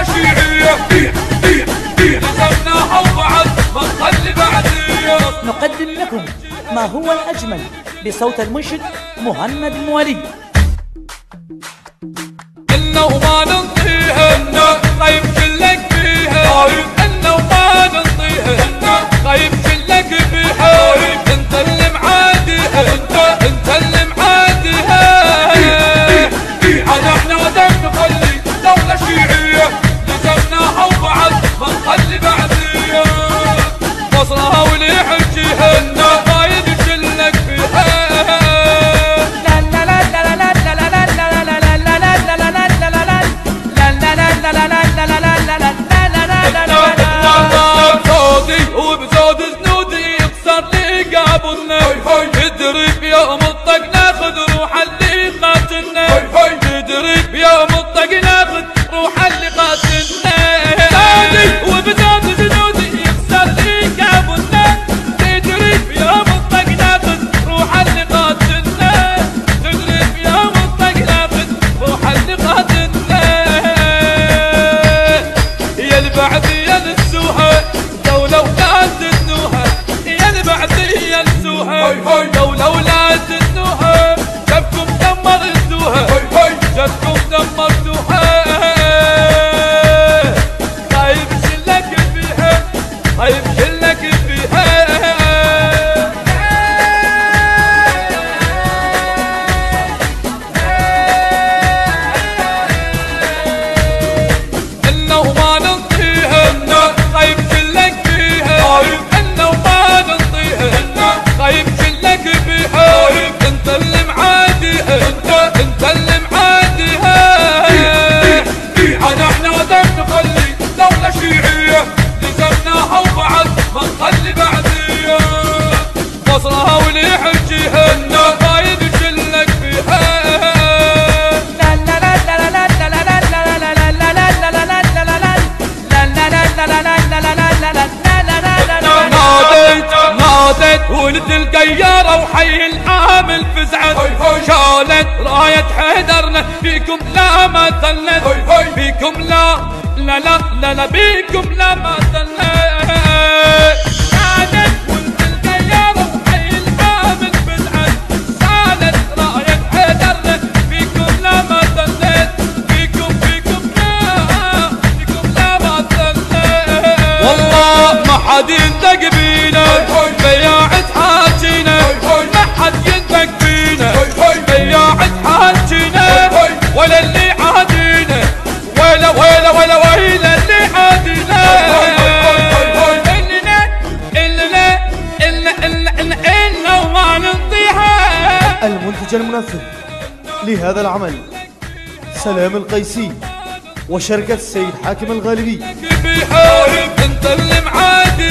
دولة شيعية لزمناها وبعد ما نخلي بعدية. نقدم لكم ما هو الأجمل بصوت المنشد مهند الموالي. إنه وما ننطيها غايب كلك فيها، إنه وما ننطيها غايب كلك فيها. انت اللي معاديها، انت اللي معاديها. عاد احنا ودك نخلي دولة شيعية لزمناها وبعد ما نخلي بعدية. مصرها واللي يحجيها غايب كلك فيها. وبزود زنودي يكسر لي قابلنا، تدري بيوم الطق ناخذ روح اللي قاتلنا، تدري بيوم الطق ناخذ روح اللي قاتلنا. وبزود زنودي يكسر لي قابلنا، تدري بيوم الطق ناخذ روح اللي قاتلنا، تدري بيوم الطق ناخذ روح اللي قاتلنا. يا البعدي ينسوها دولة ولا تدنوها، يا البعدي ينسوها دولة ولا تدنوها. جبكم دمرتوها، جبكم دمرتوها. خايب شلك فيها، خايب شلك فيها. إنه وما ننطيها خايب شلك فيها، إنه وما ننطيها خايب شلك فيها. انت اللي معاديها، انت اللي معاديها. عاد احنا ودك نخلي دولة شيعية لزمناها وبعد ما نخلي بعدية. مصرها واللي يحجيها غايب شلك فيها. ناديت ولد القيارة وحي العامل فزعت، شالت راية حيدرنا فيكم لا ما ثلت، فيكم لا لا لا لا لا بيكم لا ما ثلت. ناديت ولد القيارة وحي العامل فزعت، شالت راية حيدرنا فيكم لا ما ثلت، فيكم لا ما ثلت. والله ما حد يندق بينا بياعة حاجينا، ما حد يندق بينا بياعة حاجينا. ولا اللي عادينا، ولا ولا ولا ويلا اللي عادينا. إلا وما ننطيها. المنتج المنفذ لهذا العمل سلام القيسي وشركة السيد حاكم الغالبي. انت اللي معادي